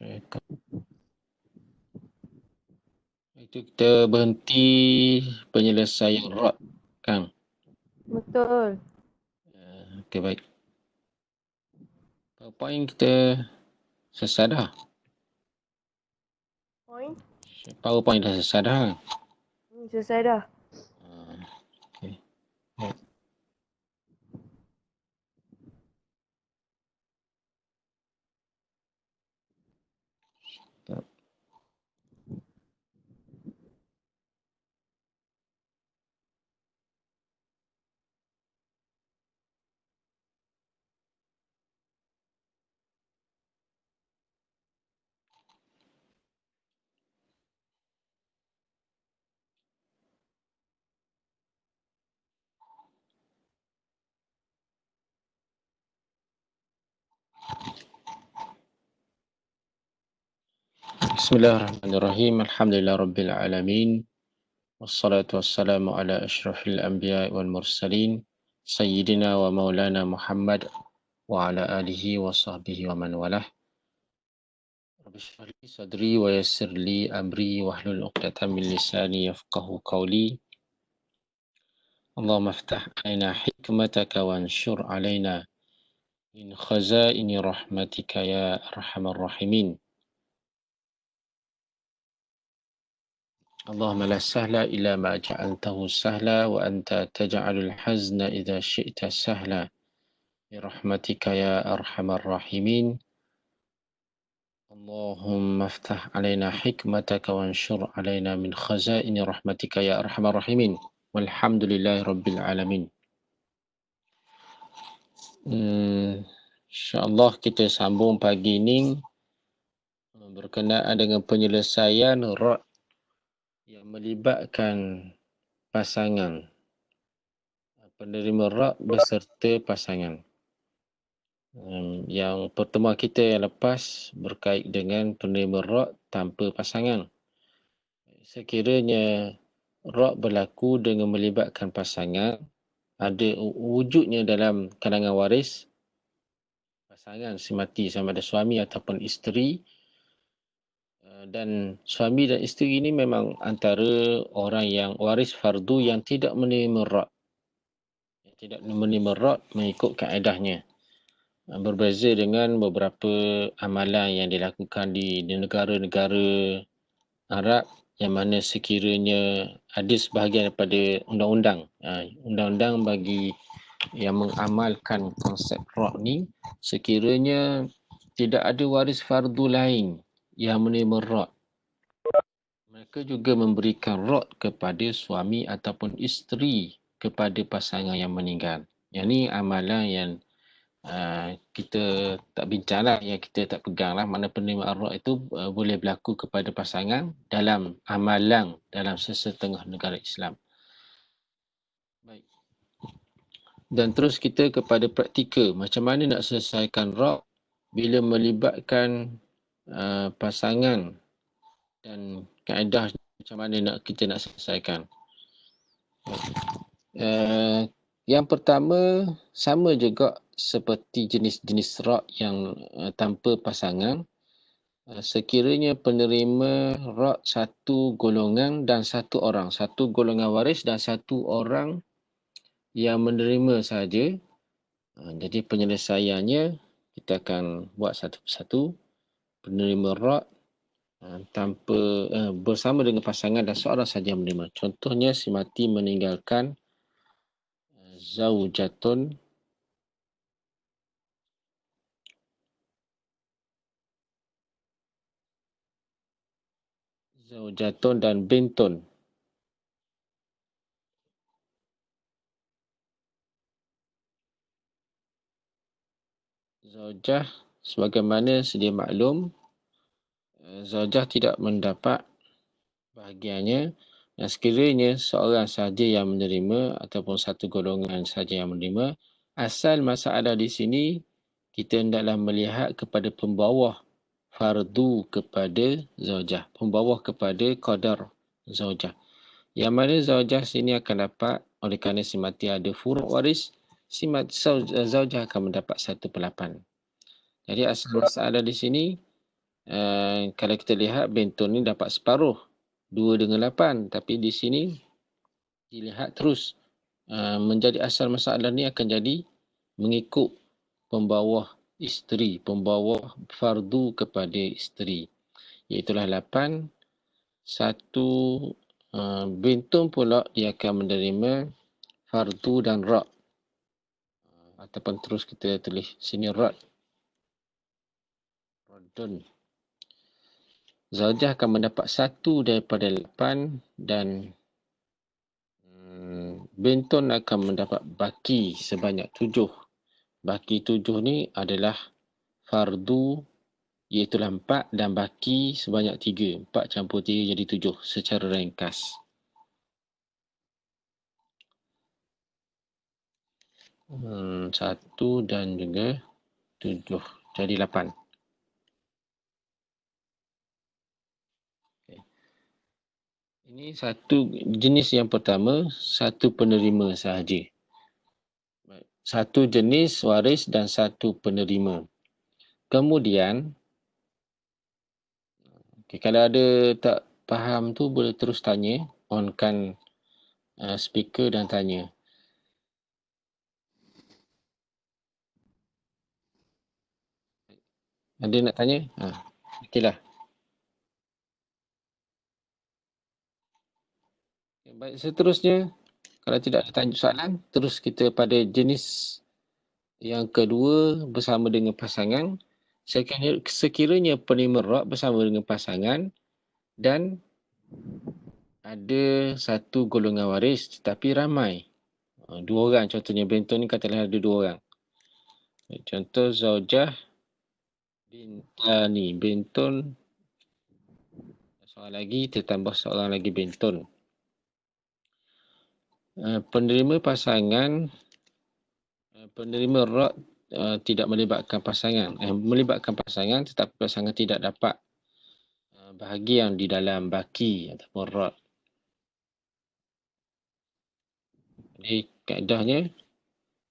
Itu kita berhenti penyelesaian rod, Kang. Betul. Okey, baik. PowerPoint kita selesai dah. Point. PowerPoint dah selesai dah. Selesai dah. Okey. Baik. Tak. Bismillahirrahmanirrahim. Alhamdulillah rabbil alamin. Wassalatu wassalamu ala asyrafil anbiya wal mursalin. Sayyidina wa maulana Muhammad wa ala alihi wa sahbihi wa man walah. Rabbi shrah li sadri wa yassir li amri wahlul 'uqdatam min lisani yafqahu qawli. Allahumma aftah alaina hikmataka wanshur alaina min khazaini rahmatika ya arhamar rahimin. Allahumma la sahla illa ma ja'altahu sahla wa anta taj'alul hazna idza syi'ta sahla bi rahmatika ya arhamar rahimin. Allahumma aftah alaina hikmataka wanshur alaina min khazaini rahmatika ya arhamar rahimin. Walhamdulillahi rabbil alamin. InsyaAllah kita sambung pagi ini berkenaan dengan penyelesaian rod yang melibatkan pasangan, penerima rod beserta pasangan. Yang pertemuan kita yang lepas berkait dengan penerima rod tanpa pasangan. Sekiranya rod berlaku dengan melibatkan pasangan, ada wujudnya dalam kalangan waris, pasangan semati sama ada suami ataupun isteri, dan suami dan isteri ini memang antara orang yang waris fardu yang tidak menerima rod. Tidak menerima rod mengikut kaedahnya. Berbeza dengan beberapa amalan yang dilakukan di negara-negara Arab yang mana sekiranya ada sebahagian daripada undang-undang, undang-undang bagi yang mengamalkan konsep rod ni, sekiranya tidak ada waris fardu lain yang menerima rod, mereka juga memberikan rod kepada suami ataupun isteri kepada pasangan yang meninggal. Yang ni amalan yang kita tak bincanglah, yang kita tak peganglah. Mana penerimaan rod itu boleh berlaku kepada pasangan dalam amalan dalam sesetengah negara Islam. Baik. Dan terus kita kepada praktikal, macam mana nak selesaikan rod bila melibatkan pasangan dan kaedah macam mana kita nak selesaikan. Yang pertama, sama juga seperti jenis-jenis rod yang tanpa pasangan. Sekiranya penerima rod satu golongan dan satu orang, satu golongan waris dan satu orang yang menerima sahaja, jadi penyelesaiannya kita akan buat satu persatu. Penerima rod tanpa bersama dengan pasangan dan seorang saja yang menerima. Contohnya si mati meninggalkan zaujatun dan bintun. Zaujah, sebagaimana sedia maklum, zaujah tidak mendapat bahagiannya, dan sekiranya seorang sahaja yang menerima ataupun satu golongan sahaja yang menerima, asal masalah di sini kita hendaklah melihat kepada pembawah fardu kepada zaujah, pembawah kepada qadar zaujah. Yang mana zaujah sini akan dapat, oleh kerana si mati ada furuk waris, si zaujah akan mendapat 1/8. Jadi asal masalah di sini Kalau kita lihat benton ni dapat separuh. 2 dengan 8. Tapi di sini dilihat terus. Menjadi asal masalah ni akan jadi mengikut pembawah isteri. Pembawah fardu kepada isteri. Iaitulah 8. Satu benton pula dia akan menerima fardu dan ra'. Ataupun terus kita tulis sini ra'. Radun. Zaujah akan mendapat 1 daripada 8 dan benton akan mendapat baki sebanyak 7. Baki 7 ni adalah fardu iaitulah 4 dan baki sebanyak 3. 4 campur 3 jadi 7 secara ringkas. Satu dan juga 7 jadi 8. Ini satu jenis yang pertama, satu penerima sahaja. Satu jenis waris dan satu penerima. Kemudian, kalau ada tak faham tu boleh terus tanya, onkan speaker dan tanya. Ada nak tanya? Okeylah. Baik, seterusnya, kalau tidak ada tanya soalan, terus kita pada jenis yang kedua bersama dengan pasangan. Sekiranya penerima ra' bersama dengan pasangan dan ada satu golongan waris tetapi ramai. 2 orang contohnya, benton ni katalah ada 2 orang. Contoh zaujah bintani, benton seorang lagi, ditambah seorang lagi benton. Penerima pasangan, penerima ra' tidak melibatkan pasangan. Melibatkan pasangan tetapi pasangan tidak dapat bahagian di dalam baki ataupun ra'. Jadi kaedahnya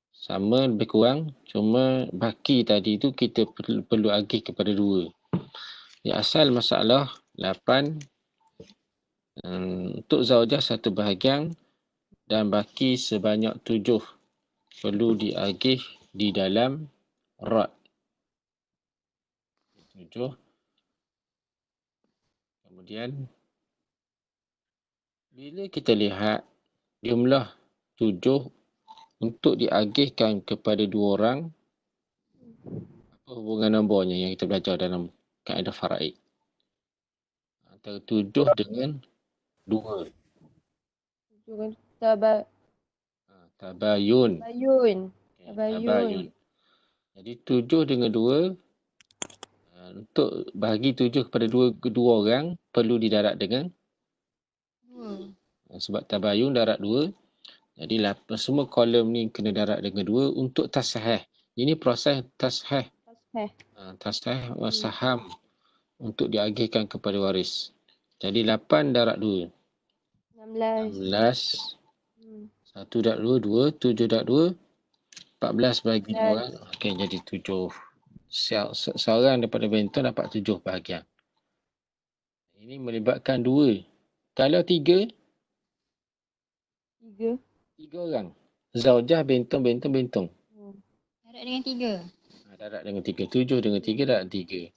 sama lebih kurang, cuma baki tadi tu kita perlu agih kepada 2. Asal masalah 8 untuk zaujah 1 bahagian dan baki sebanyak 7 perlu diagih di dalam ra'. 7. Kemudian bila kita lihat jumlah 7 untuk diagihkan kepada 2 orang, apa hubungan nombornya yang kita belajar dalam kaedah faraid? Antara 7 dengan 2. 7 kan Tabayun. tabayun. Jadi 7 dengan 2, untuk bahagi 7 kepada 2 orang perlu didarab dengan 2. Sebab tabayun darab 2. Jadi semua kolom ni kena darab dengan 2 untuk tasahih. Ini proses tasahih. Tasahih saham untuk diagihkan kepada waris. Jadi 8 darab 2. 16. 1 darab 2, 2. 7 darab 2. 14 bagi 2 orang. Okey, jadi 7. Seorang daripada benton dapat 7 bahagian. Ini melibatkan 2. Kalau 3 orang. Zaujah, benton. Darab dengan 3. Darab dengan 3. 7 dengan 3 darab 3.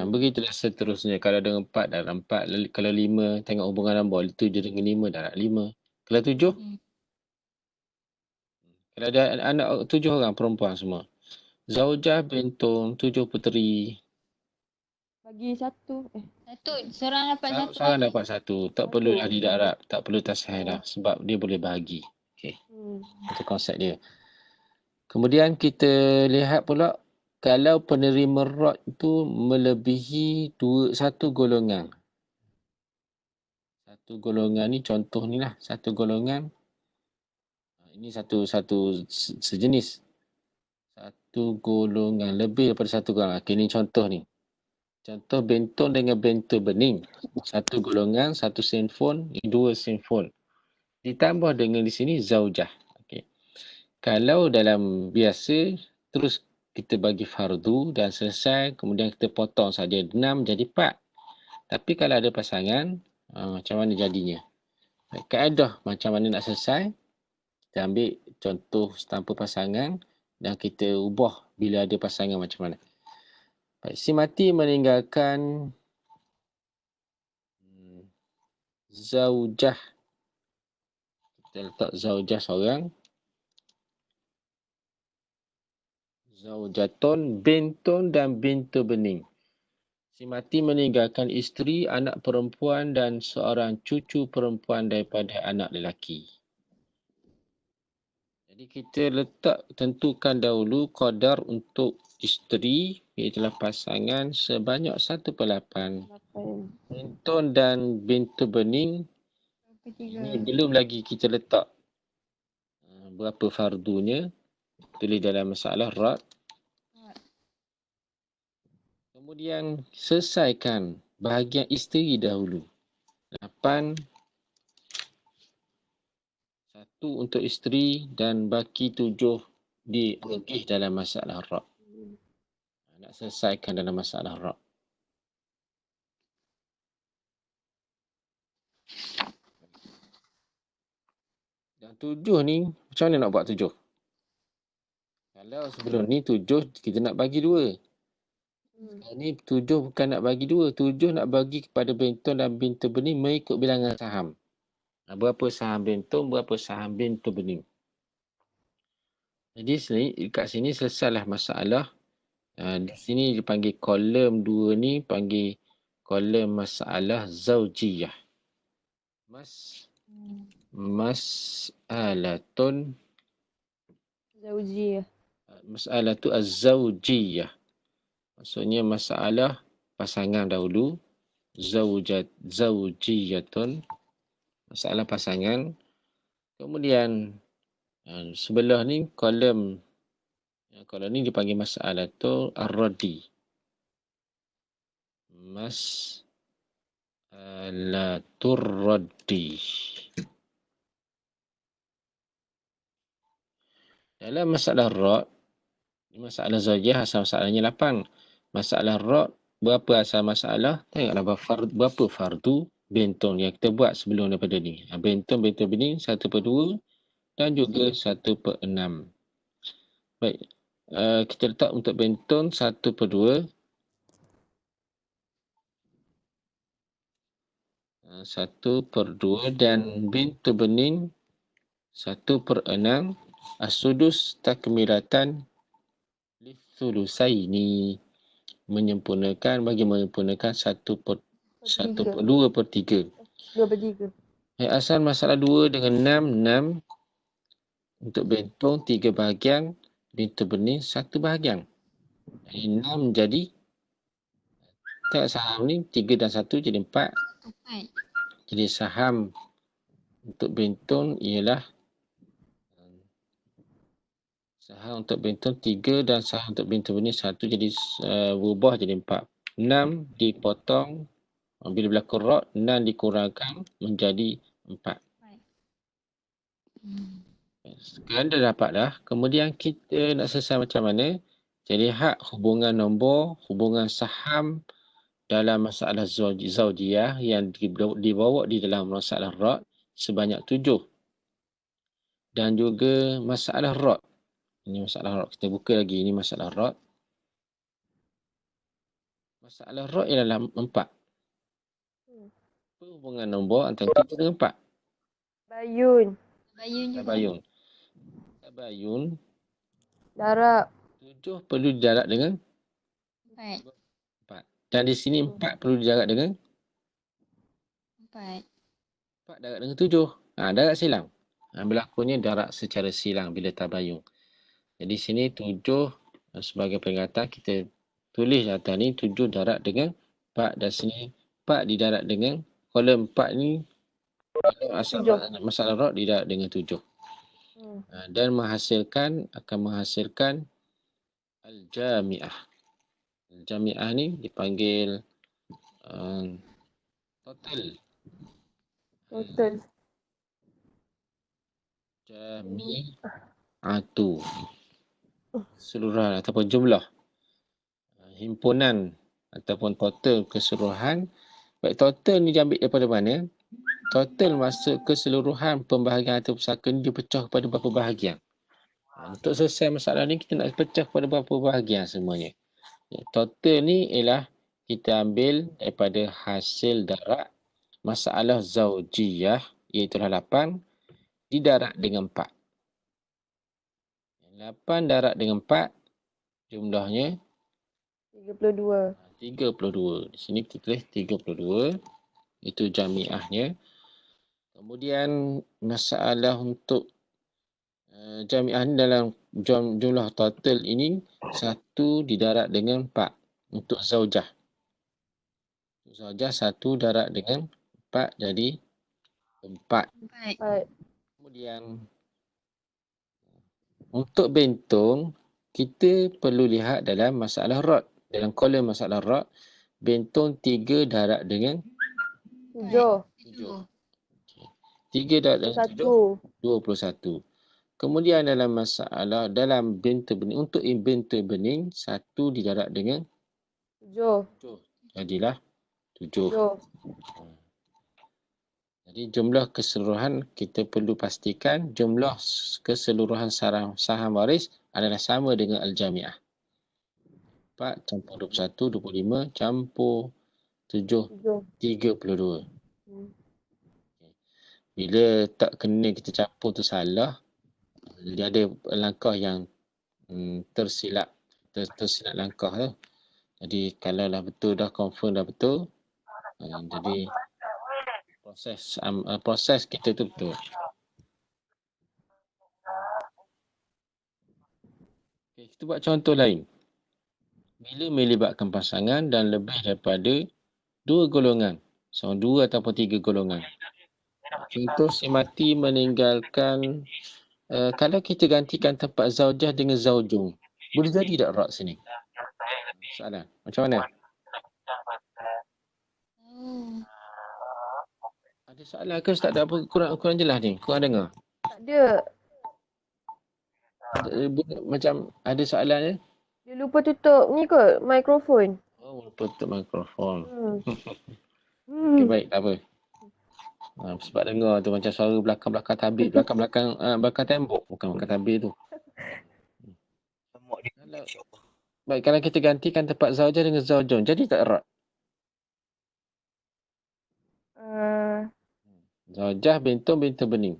Begitulah seterusnya. Kalau dengan 4 darab 4. Kalau 5, tengok hubungan nombor. 7 dengan 5 darab 5. Kalau 7? Kalau ada anak 7 orang perempuan semua. Zaujah, benton, 7 puteri. Bagi 1. Seorang dapat 1. Seorang dapat 1. Tak perlulah didarab. Tak perlu tasahih dah. Sebab dia boleh bahagi. Okey. Itu konsep dia. Kemudian kita lihat pula, kalau penerima ra' itu melebihi 1 golongan. 1 golongan ni contoh ni lah. 1 golongan. Ini satu sejenis. 1 golongan. Lebih daripada 1 golongan. Okey, ni contoh ni. Contoh benton dengan benton bening. 1 golongan, 1 sinfon, 2 sinfon. Ditambah dengan di sini zaujah. Okey. Kalau dalam biasa, terus kita bagi fardu dan selesai, kemudian kita potong saja 6 jadi 4. Tapi kalau ada pasangan, macam mana jadinya? Kaedah macam mana nak selesai, kita ambil contoh tanpa pasangan dan kita ubah bila ada pasangan macam mana. Baik, si mati meninggalkan zaujah. Kita letak zaujah seorang. Zaujatun, bintun dan bintu bening. Si mati meninggalkan isteri, anak perempuan dan seorang cucu perempuan daripada anak lelaki. Jadi kita tentukan dahulu qadar untuk isteri, iaitu pasangan sebanyak 1/8. Bintun dan bintu bening, ini belum lagi kita letak berapa fardunya, tulis dalam masalah rad. Kemudian selesaikan bahagian isteri dahulu. 8, 1 untuk isteri dan baki 7 diagih dalam masalah rad. Nak selesaikan dalam masalah rad. Dan 7 ni, macam mana nak buat 7? Kalau sebelum ni 7 kita nak bagi 2. Ini 7 bukan nak bagi 2. 7 nak bagi kepada bintun dan bintu bening mengikut bilangan saham. Berapa saham bintun, berapa saham bintu bening. Jadi kat sini selesailah masalah. Di sini dipanggil kolom 2 ni panggil kolom masalah zaujiyah. Mas'alatun Zaujiyah. Mas'alatu az-zaujiyah. Maksudnya masalah pasangan dahulu. Zaujiyatun. Masalah pasangan. Kemudian sebelah ni kolom ni dipanggil mas'alatu ar-radi. Mas'alatur raddi. Dalam masalah rad, masalah zaujiyah asal masalahnya 8. Masalah rad, berapa asal masalah? Tengoklah berapa fardu bintun yang kita buat sebelum daripada ni. Bintun bening 1/2 dan juga 1/6. Baik, kita letak untuk bintun 1/2. 1/2 dan bintu bening 1/6. As-sudus takmilatan lithulusaini, menyempurnakan 2/3. 2/3. Asal masalah 2 dengan 6. Untuk bintun 3 bahagian, bintu bening 1 bahagian. 6 jadi, tak saham ni 3 dan 1 jadi 4. Jadi saham untuk bintun ialah saham untuk bintun 3 dan saham untuk bintu bening 1, jadi berubah jadi 4. 6 dipotong, bila berlaku rad, 6 dikurangkan menjadi 4. Sekarang dah dapat dah. Kemudian kita nak selesai macam mana? Jadi hak hubungan nombor, hubungan saham dalam masalah zaujiyah yang dibawa di dalam masalah rad sebanyak 7. Dan juga masalah rad. Ini masalah rad. Kita buka lagi. Ini masalah rad. Masalah rad ialah 4. Hubungan nombor antara 3 dengan 4. Bayun. Tabayun. Darab. 7 perlu didarab dengan 4. Dan di sini 4 perlu didarab dengan 4 darab dengan 7. Darab silang. Berlakunya darab secara silang bila tabayun. Jadi sini 7 sebagai peringatan kita tulis atas ni 7 darab dengan 4 dan sini 4 didarab dengan kolom 4 ni asal masalah rad didarab dengan 7. Dan akan menghasilkan al-jami'ah. Al-jami'ah ni dipanggil total. Jami'atu. keseluruhan ataupun jumlah himpunan ataupun total keseluruhan. Baik, total ni diambil daripada mana? Total maksud keseluruhan pembahagian atau pusaka ni dipecah kepada berapa bahagian. Untuk selesai masalah ni kita nak pecah kepada berapa bahagian semuanya. Total ni ialah kita ambil daripada hasil darab masalah zaujiyah iaitu 8 didarab dengan 4. 8 darab dengan 4 jumlahnya 32. 32. Di sini kita tulis 32. Itu jamiahnya. Kemudian masalah untuk jamiah ni dalam jumlah total ini 1 didarab dengan 4 untuk zaujah. Zaujah 1 darab dengan 4 jadi 4. Empat. Kemudian untuk bentong kita perlu lihat dalam masalah rod. Dalam kolom masalah rod, bentong 3 darab dengan 7. 7. 3 darab dengan 7, 1. 21. Kemudian dalam masalah dalam bentong bening, untuk bentong bening 1 didarab dengan 7. jadilah 7. 7. Jadi jumlah keseluruhan kita perlu pastikan jumlah keseluruhan saham waris adalah sama dengan al-jami'ah. 4 campur 21, 25 campur 7, 32. Bila tak kena kita campur tu salah, dia ada langkah yang tersilap langkah tu. Jadi kalau dah betul, dah confirm dah betul, jadi proses kita tu betul. Okay, kita buat contoh lain. Bila melibatkan pasangan dan lebih daripada 2 golongan, so 2 ataupun 3 golongan. Contoh si mati meninggalkan, kalau kita gantikan tempat zaujah dengan zaujung, boleh jadi tak rod sini? Soalan, macam mana? Ada soalan ke Ustaz? Tak apa, kurang jelas ni. Kurang dengar. Tak ada. Macam ada soalan ni? Dia lupa tutup ni kot, mikrofon. Oh, tutup mikrofon. Hmm. Okay, baik. Tak apa. Sebab dengar tu macam suara belakang-belakang tabir. Belakang tembok. Bukan belakang tabir tu. Baik, kalau kita gantikan tempat zaujah dengan zaujun, jadi tak rod? Zaujah bentong bening.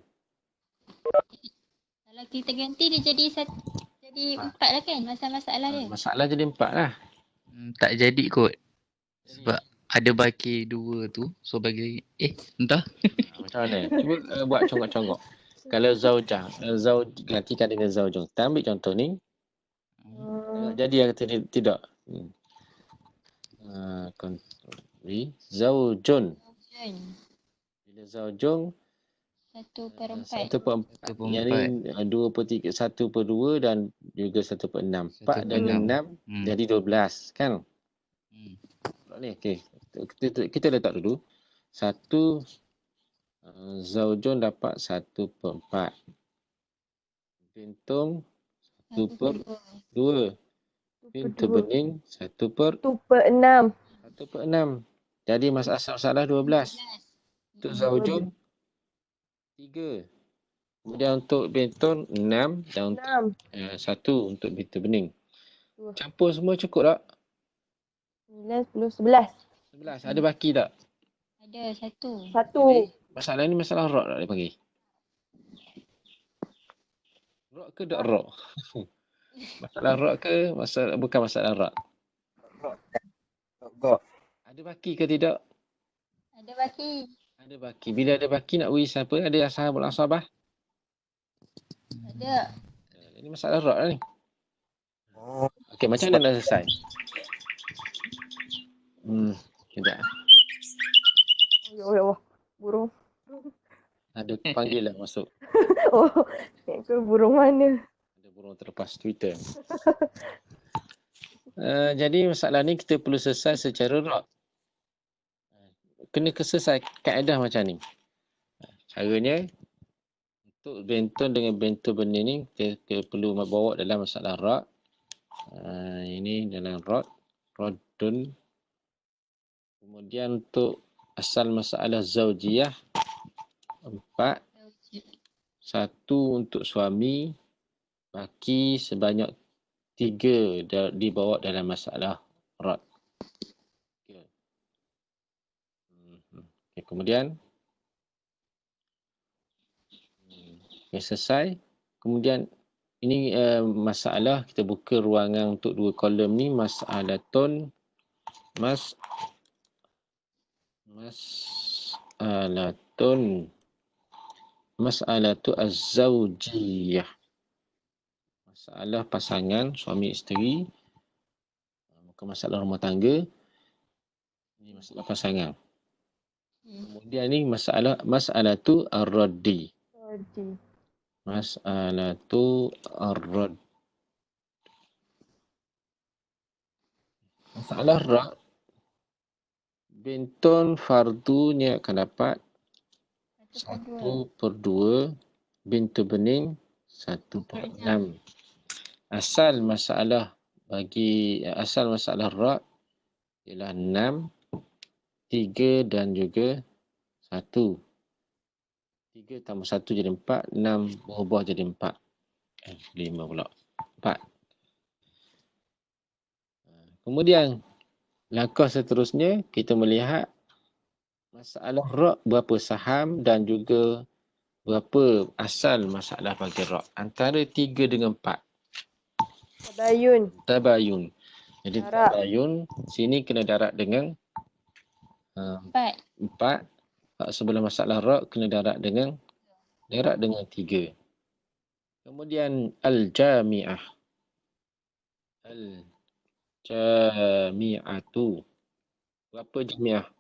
Kalau kita ganti dia jadi 4 lah kan masalah dia. Masalah jadi 4 lah. Tak jadi kot. Sebab ada baki 2 tu. So bagi entah. Macam mana? Cuba buat congok-congok. Kalau zaujah, gantikan dengan zaujung. Kita ambil contoh ni. Jadi yang tidak. Zaujun. Bila zaujung 1/4. 1/4. Yang ni 2/3, 1/2 dan juga 1/6. 4 dengan 6 jadi 12 kan? Ni okey. Kita letak dulu. 1 zaujun dapat 1/4. Bentong 1/2. Bentong bening 1/6. 1/6. Jadi masalah 12. Untuk zaujun 3. Kemudian untuk bentong 6 dan untuk 1 untuk bentong bening. Campur semua cukup tak? 9, 10, 11. 11. Ada baki tak? Ada 1. Jadi, masalah ni masalah rod tak dia panggil? Rod ke tak rod? Masalah rod ke bukan masalah rod? Ada baki ke tidak? Ada baki. Ada baki. Bila ada baki nak beri siapa? Ada ashabul asabah? Ada. Ini masalah rod lah ni. Okey, macam mana nak selesai? Sekejap. Ya Allah. Burung. Ada panggilan masuk. Oh, ke burung mana? Ada burung terlepas Twitter. Jadi masalah ni kita perlu selesai secara rod. Kena selesai kaedah macam ni. Caranya Untuk bentun dengan bentun benih ni kita perlu bawa dalam masalah ra'. Ini dalam rodun. Kemudian untuk asal masalah zaujiyah 4. Satu untuk suami, baki sebanyak 3 dibawa dalam masalah rod. Okay, kemudian selesai. Kemudian ini masalah, kita buka ruangan untuk 2 kolom ni, mas'alatun mas'alatu az-zawjiyah. Masalah pasangan suami isteri, bukan masalah rumah tangga. Ini masalah pasangan. Kemudian ni mas'alatu ar-raddi. Mas'alatu ar-radd. Masalah ra', bentun fardunya akan dapat 1/2, bintun bening 1/6. Asal masalah ra' ialah 6, 3 dan juga 1. 3 tambah 1 jadi 4, 6 berubah jadi 4. 5 pula. 4. Kemudian langkah seterusnya kita melihat masalah ra' berapa saham dan juga berapa asal masalah bagi ra'. Antara 3 dengan 4. Tabayun. Jadi tabayun sini kena darat dengan 4. Sebelum masalah ra' kena darat dengan 3. Kemudian al-jami'ah. Al-jami'atu. Berapa jami'ah?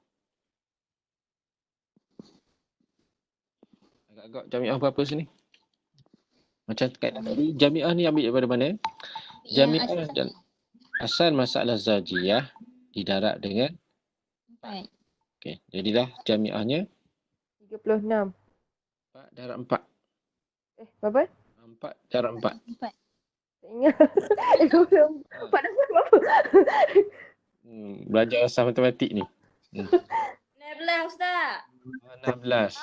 Agak-agak jami'ah berapa sini? Macam kaitan tadi, jami'ah ni ambil daripada mana? Jami'ah dan asal masalah zawjiyah didarat dengan 4. Okey, jadilah jami'ahnya 36. 4 darab 4. Berapa? 4 darab 4. Tak ingat. 24 dapat berapa? Belajar asas matematik ni. 16 Ustaz. 16.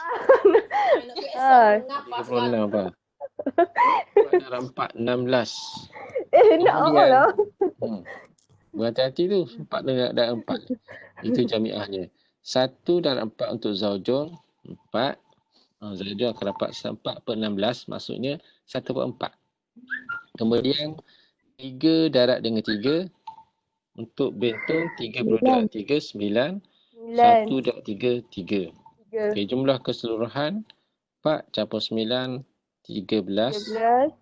36 apa? 4 darab 4, 16. Nak apa lah? Berhati-hati tu, 4 darab 4. Itu jami'ahnya. 1 darab 4 untuk zaujun, 4. Zaujun akan dapat 4/16, maksudnya 1/4. Kemudian 3 darab dengan 3 untuk bentun, 3 darab 3, 9. 1 darab 3, 3. Okey, jumlah keseluruhan 4 campur 9, 13.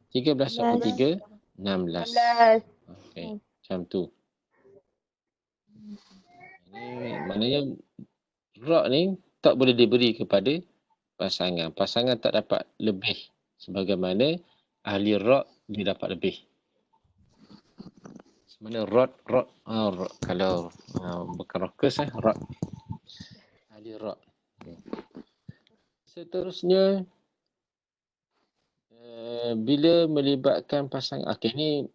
13 campur 3, 16. Okey, macam tu. Ini maknanya ra' ni tak boleh diberi kepada pasangan. Pasangan tak dapat lebih sebagaimana ahli ra' dia dapat lebih. Sebenarnya ra' kalau bukan rockers ra' ahli ra'. Seterusnya bila melibatkan pasangan. Okey, ni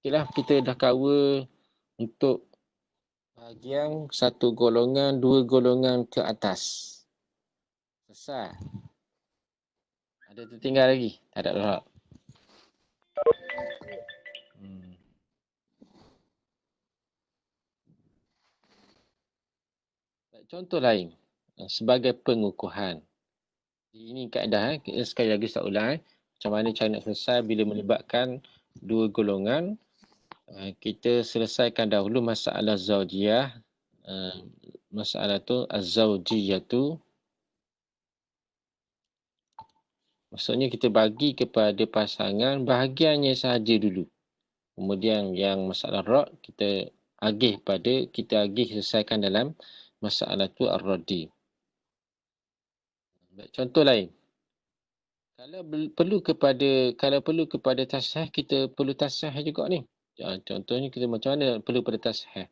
kita dah cover untuk bahagian 1 golongan, 2 golongan ke atas. Selesai. Ada tertinggal lagi? Tak ada lah. Contoh lain sebagai pengukuhan. Ini kaedah sekali lagi saya ulang macam mana cara nak selesai bila melibatkan 2 golongan. Kita selesaikan dahulu masalah zaujiyah. Masalah tu az-zaujiyah tu maksudnya kita bagi kepada pasangan bahagiannya sahaja dulu. Kemudian yang masalah ra' kita agih selesaikan dalam masalah tu ar-raddi. Contoh lain. Kalau perlu kepada tasahih, kita perlu tasahih juga ni. Contohnya kita macam mana perlu pada tasahih.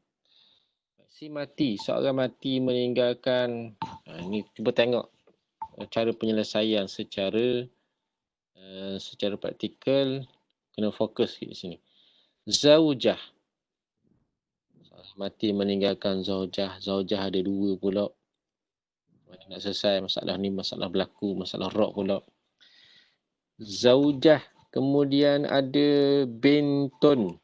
Seorang mati meninggalkan, ini cuba tengok cara penyelesaian secara Secara praktikal, kena fokus di sini. Zaujah. Mati meninggalkan zaujah. Zaujah ada dua pula. Nak selesai masalah ni, masalah berlaku, masalah rock pula. Zaujah. Kemudian ada bintun.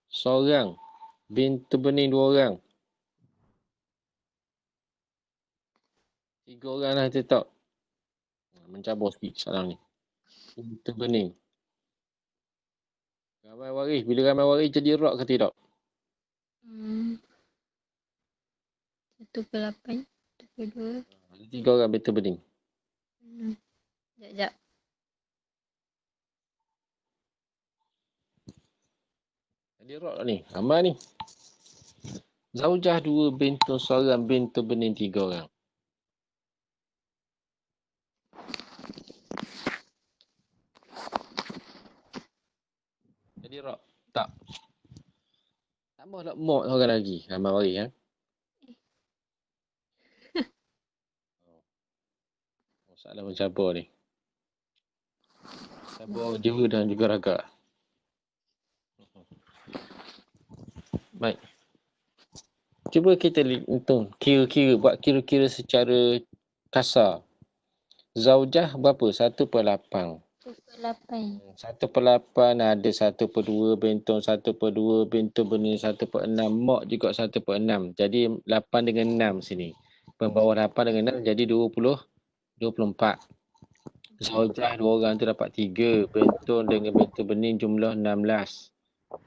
Seorang. Bintu bening dua orang. 3 orang lah kita tak. Mencabar sikit salam ni. Bintu bening. Ramai waris. Bila ramai waris jadi rock ke tidak? 1/8. 1/2. Ada 3 orang bintu bening. Sekejap. Jadi rock tak ni? Ramai ni. Zaujah 2, bintun seorang, bintu bening 3 orang. Jadi rock? Tak. Tambah nak mok seorang lagi. Ramai waris kan? Masalah mencabar ni. Cabar jiwa dan juga raga. Baik. Cuba kita hitung. Kira-kira. Buat kira-kira secara kasar. Zaujah berapa? 1/8. 1/8. 1/8 ada 1/2 bintun, 1/2 bintun bening, 1/6. Mok juga 1/6. Jadi 8 dengan 6 sini. Pembawah 8 dengan 6 jadi 24. Zaujah 2 orang tu dapat 3. Bintun dengan bintun bening jumlah 16.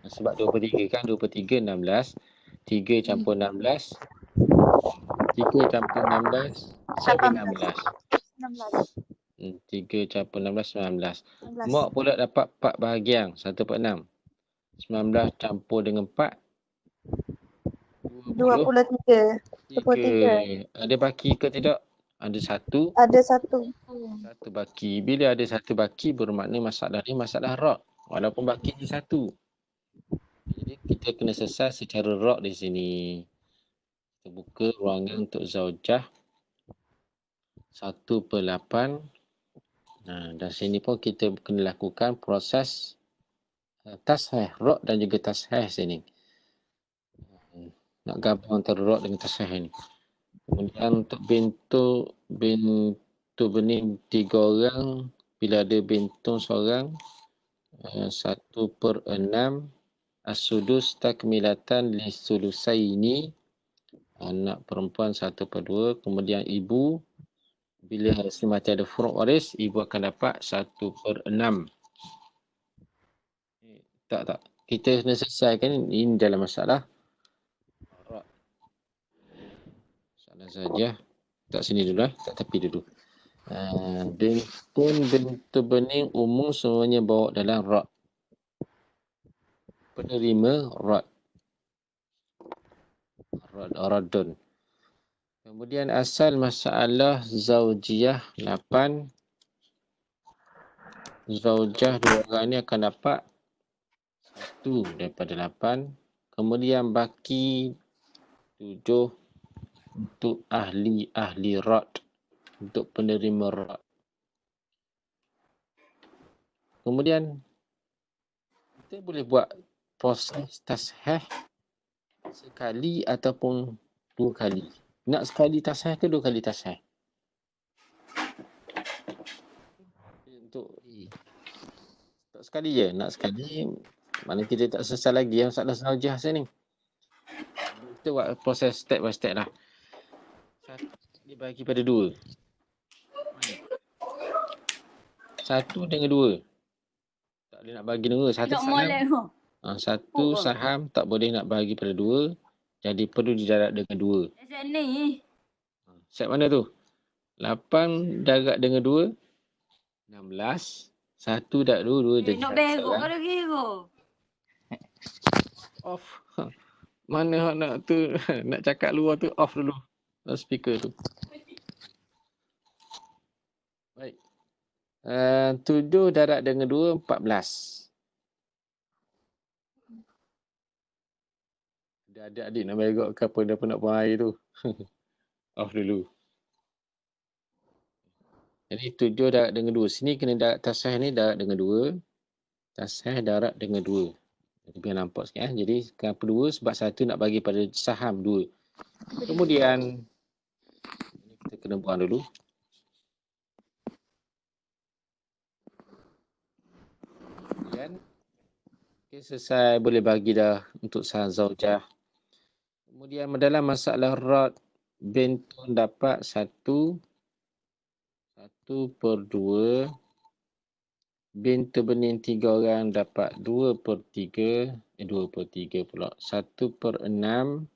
Sebab 2/3 kan? 2/3 16. 3 campur 16. 3 campur 16. 16. 3 campur 16, 19. Mak pula dapat 4 bahagian, 1/6. 19 campur dengan 4. 23. 3. Ada baki ke tidak? Ada 1. Ada 1. 1 baki. Bila ada 1 baki, bermakna masalah ni masalah rock. Walaupun baki ni 1. Jadi kita kena selesai secara rock di sini. Kita buka ruangan untuk zaujah. 1/8. Dan sini pun kita kena lakukan proses tasheh, rock dan juga tasheh sini. Nak gabung antara rock dengan tasheh ni. Kemudian untuk bintu bening 3 orang, bila ada bintu seorang, 1/6. As-sudus takmilatan li sulusaini. Anak perempuan 1/2. Kemudian ibu, bila mati ada furuk waris, ibu akan dapat 1/6. Tak. Kita kena selesaikan ini dalam masalah rock. Masalah saja. Tak sini dulu tak tepi dulu. Bintu bening umum semuanya bawa dalam rock. Penerima rock. Radun. Kemudian asal masalah zaujiyah 8. Zaujah 2 orang ni akan dapat 1 daripada 8. Kemudian baki 7 untuk ahli rod, untuk penerima rod. Kemudian kita boleh buat proses tasheh sekali ataupun 2 kali. Nak sekali tasheh ke 2 kali tasheh? Untuk sekali je. Nak sekali, mana kita tak selesai lagi yang masalah zaujah ni. Kita buat proses step by step lah. 1 dibagi pada 2. 1 dengan 2. Tak boleh nak bagi 2. 1 saham. 1 saham tak boleh nak bagi pada 2. Jadi perlu didarat dengan 2. Set mana tu? 8 darat dengan 2. 16. 1 darat 2. 2 jadi 1. Off. Mana nak tu nak cakap luar tu off dulu. Speaker tu. Baik. 7 darat dengan 2, 14. Ada adik-adik nak berok ke apa nak buang air tu. Off dulu. Jadi 7 darab dengan 2. Sini kena darab tasah ni darab dengan 2. Tasah darab dengan 2. Jadi biar nampak sikit. Jadi kenapa 2? Sebab 1 nak bagi pada saham 2. Kemudian kita kena buang dulu. Kemudian okay, selesai, boleh bagi dah untuk saham zaujah. Kemudian dalam masalah rod bentun dapat 1/2. Bintu bening 3 orang dapat 2/3. 2/3 pula. 1/6.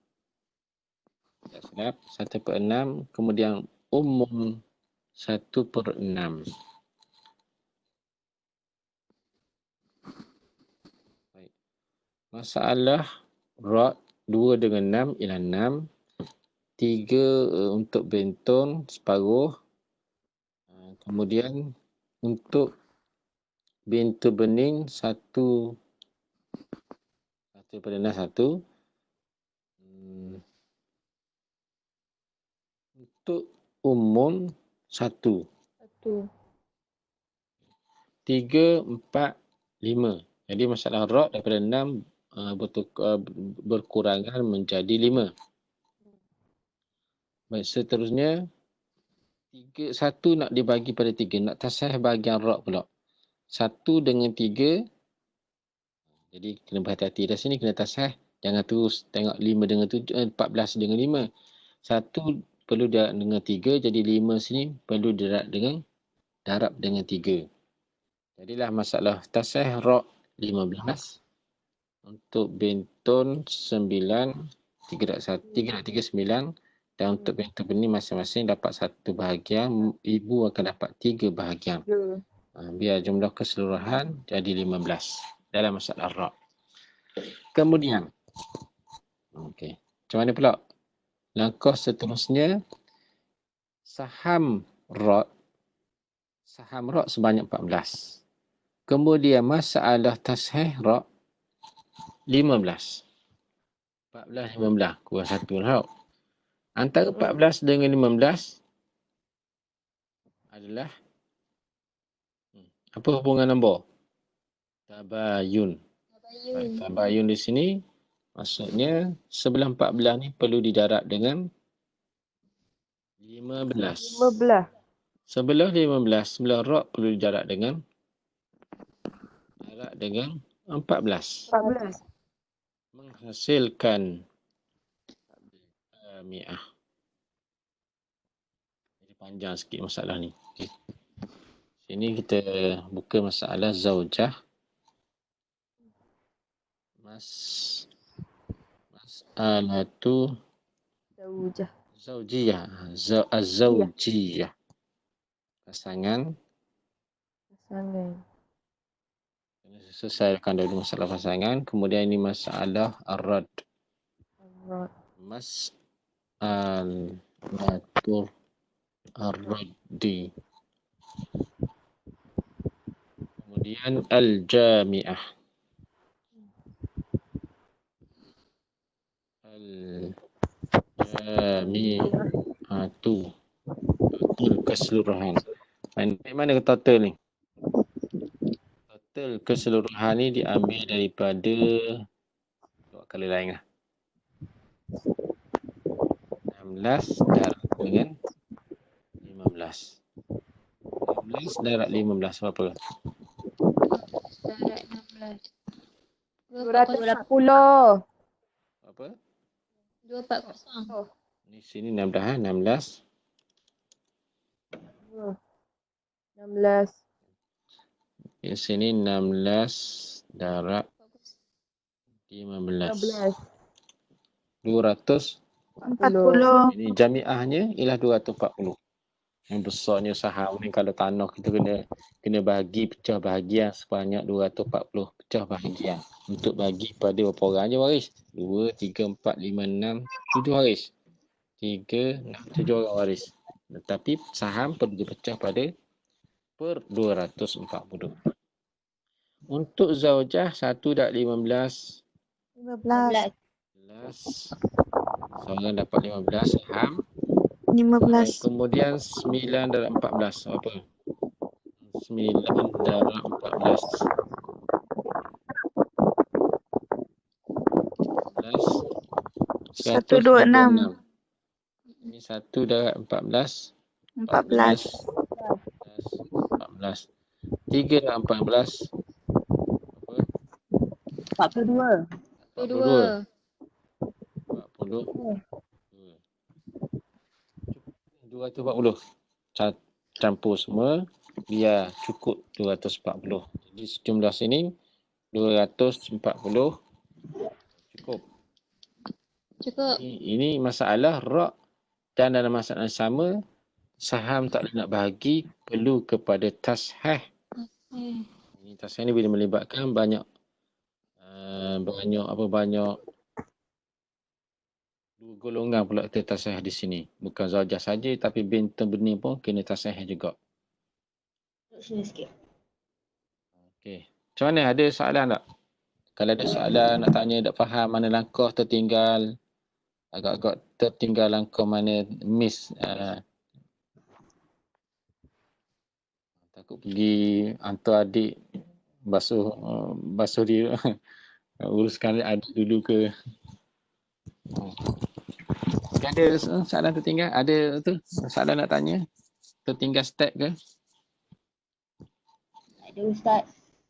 Tak silap. 1/6. Kemudian umum 1/6. Baik. Masalah rod 2 dengan 6 ialah 6. 3 untuk bentun separuh. Kemudian untuk bintu bening 1/6. Untuk umum 1. 3, 4, 5. Jadi masalah rod daripada 6 berkurangan menjadi 5. Baik, seterusnya 1 nak dibagi pada 3. Nak tasah bahagian rod pula. 1 dengan 3. Jadi kena berhati-hati dah sini, kena tasah. Jangan terus tengok 5 dengan 7, 14 dengan 5. 1 perlu darab dengan 3. Jadi 5 sini perlu darab dengan 3. Jadilah masalah tasah rod 15. Untuk bentun 9. 3/3 9. Dan untuk bentun bening masing-masing dapat 1 bahagian. Ibu akan dapat 3 bahagian. Biar jumlah keseluruhan jadi 15 dalam masalah rod. Kemudian, okey, macam mana pula? Langkah seterusnya, saham rod sebanyak 14. Kemudian masalah tasah rod 15. 14, 15. Kurang 1 tau. Antara 14 dengan 15 adalah apa hubungan nombor? Tabayun. Tabayun di sini maksudnya sebelah 14 ni perlu didarab dengan 15. Sebelah 15, sebelah rod perlu didarab dengan 14. Menghasilkan mi'ah. Jadi panjang sikit masalah ni. Okay. Sini kita buka masalah zaujah. Masalatu zaujiyah. Az-zaujiyah. Pasangan. Selesaikan dulu masalah pasangan. Kemudian ini masalah ar-rad. Mas'alatul ar-raddi. Kemudian al-jami'ah. Al-jami'atu. Total keseluruhan. Mana total ni? Total keseluruhan ni diambil daripada buat kali lain lah. 16 darab dengan 15. 16 darab 15 berapa? Darab 16. 240. Apa? 240. Ni sini 16 16. 16. Di sini 16 darab 15. 240. Ini jamiahnya ialah 240. Yang besarnya saham ni kalau tanah kita kena bagi pecah bahagian sebanyak 240 pecah bahagian. Untuk bagi pada berapa orang je waris? 2, 3, 4, 5, 6, 7 waris. 3, 6, 7 orang waris. Tetapi saham perlu dipecah pada per 240. Untuk zaujah 1 darab 15. 15. Seorang dapat 15 saham. 15. Kemudian 9 darab 14. Apa? darab 14. 126. 126. Ini 1 darab 14. 14. 14. 3 darab 14. Apa? 42. 42. 40. 240. Campur semua biar cukup 240. Jadi jumlah sini 240 cukup. Cukup. Ini masalah ra' dan dalam masalah yang sama saham tak boleh nak bahagi perlu kepada tasheh. Ini tasheh ni bila melibatkan banyak dua golongan pula kita tasih di sini. Bukan zaujah saja tapi bint benih pun kena tasih juga. Sini sikit. Okey. Macam mana? Ada soalan tak? Kalau ada soalan nak tanya, tak faham mana langkah tertinggal, agak-agak tertinggal langkah mana miss. Takut pergi hantar adik basuh dia. Uruskan adik dulu ke. Ada soalan tertinggal? Ada tu soalan nak tanya? Tertinggal step ke? Ada Ustaz.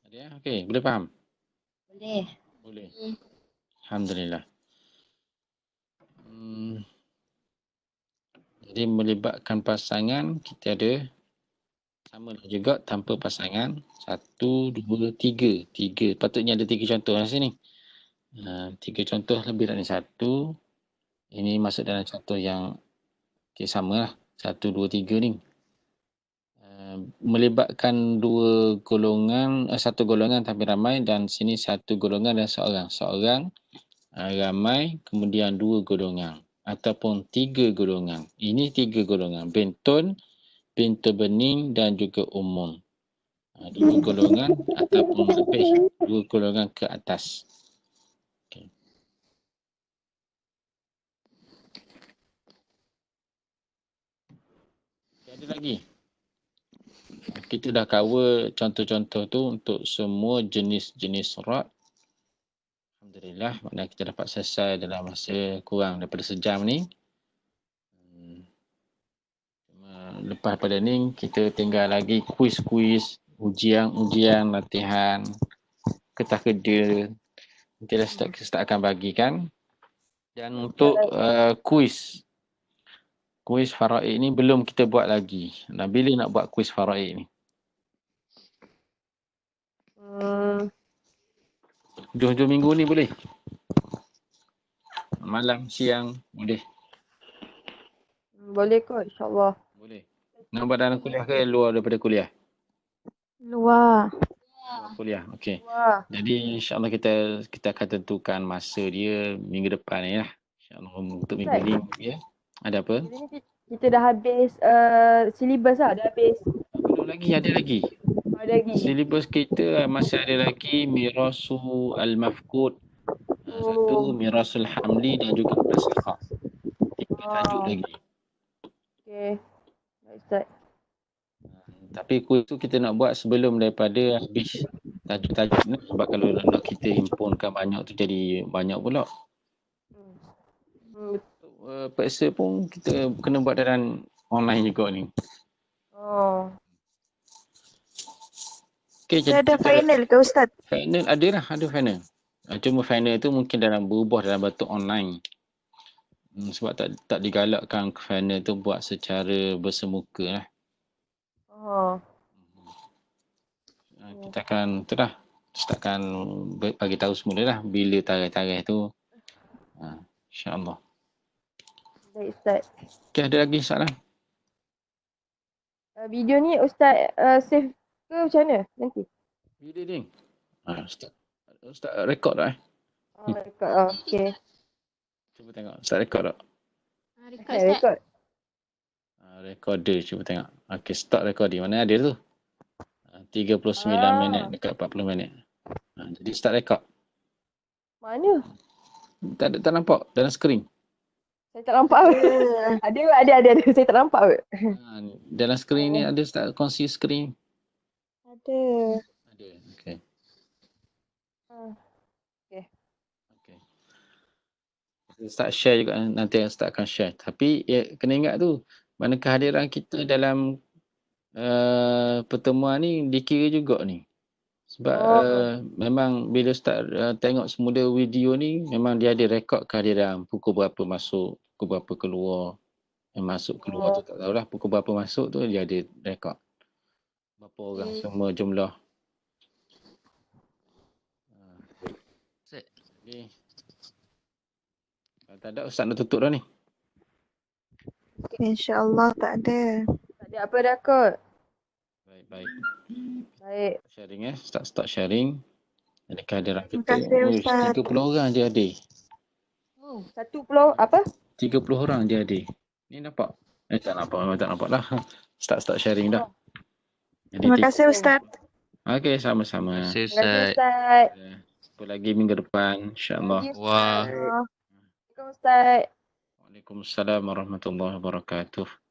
Ada ya? Okey, boleh faham? Boleh. Boleh. Alhamdulillah. Jadi melibatkan pasangan kita ada sama juga tanpa pasangan. 1, 2, 3. 3. Patutnya ada 3 contoh di sini. 3 contoh lebih dari 1. Ini masuk dalam contoh yang sama lah. 1, 2, 3 ni. Melibatkan dua golongan, satu golongan tapi ramai, dan sini satu golongan dan seorang. Seorang ramai, kemudian dua golongan ataupun 3 golongan. Ini 3 golongan. Bintun, bintu bening dan juga umum. 2 golongan ataupun lebih 2 golongan ke atas. Okay. Ada lagi? Kita dah cover contoh-contoh tu untuk semua jenis-jenis surat. Alhamdulillah, maknanya kita dapat selesai dalam masa kurang daripada sejam ni. Lepas pada ni, kita tinggal lagi kuis-kuis, ujian-ujian, latihan, ketah kerja. Nanti kita akan bagikan. Dan untuk kuis faraid ni belum kita buat lagi. Nah, bila nak buat kuis faraid ni? Hujung minggu ni boleh? Malam, siang, boleh? Boleh kot, insyaAllah. Boleh. Nak buat dalam kuliah ke luar daripada kuliah? Luar. Luar kuliah, okey. Wah. Jadi insyaAllah kita akan tentukan masa dia minggu depan ni lah. InsyaAllah untuk minggu ni ya. Ada apa? Jadi ni kita dah habis silibus lah. Dah habis. Belum lagi, ada lagi. Ada lagi. Silibus kita masih ada lagi Mirasu Al-Mafqud. Satu Mirasul Hamli dan juga Al-Sakha. 3 tajuk lagi. Okey. Baik, Ustaz. Tapi kuis tu kita nak buat sebelum daripada habis tajuk-tajuk ni, sebab kalau nak kita himpunkan banyak tu jadi banyak pula. Periksa pun kita kena buat dalam online juga ni. Oh. Okay, Kita ada final ke Ustaz? Final ada final. Cuma final tu mungkin berubah dalam bentuk online. Sebab tak digalakkan final tu buat secara bersemuka lah. Oh. Kita akan bagi tahu semula lah bila tarikh-tarikh tu. InsyaAllah. Baik, Ustaz. Okay, ada lagi soalan? Video ni Ustaz save ke macam mana nanti? Video ni? Ustaz rekod tak Rekod. Okey. Cuba tengok. Ustaz rekod tak? Rekod Ustaz. Rekod. Recorder, cuba tengok. Okey, start recording. Mana ada tu? 39 minit dekat 40 minit. Jadi start record. Mana? Tak nampak dalam skrin. Saya tak nampak apa. Ada. Saya tak nampak apa. Dalam skrin ni ada start kongsi skrin. ada. Ada. Okey. Okey. Okey. Ustaz share juga, nanti Ustaz akan share. Tapi kena ingat tu, mana kehadiran kita dalam pertemuan ni dikira juga ni. Sebab memang bila Ustaz tengok semula video ni, memang dia ada rekod kehadiran pukul berapa masuk, pukul berapa keluar. Yang masuk keluar tu tak tahulah, pukul berapa masuk tu dia ada rekod. Berapa orang semua jumlah. Ustaz, Ni. Kalau tak ada Ustaz nak tutup dah ni. InsyaAllah tak ada. Tak ada apa dah kot. Baik. Baik. Sharing Ustaz start sharing. Ada kehadiran Terima kita. kasih, Ustaz. 30 orang dia ada. Oh, 10 apa? 30 orang dia ada. Ni nampak? Tak nampak, memang tak nampak lah. Start sharing dah. Jadi, Terima kasih, Ustaz. Okey, sama-sama. terima kasih Terima kasih Ustaz. Ustaz. Jumpa lagi minggu depan, insya-Allah. Thank you, Wah. Ustaz. Assalamualaikum Ustaz. Waalaikumsalam warahmatullahi wabarakatuh.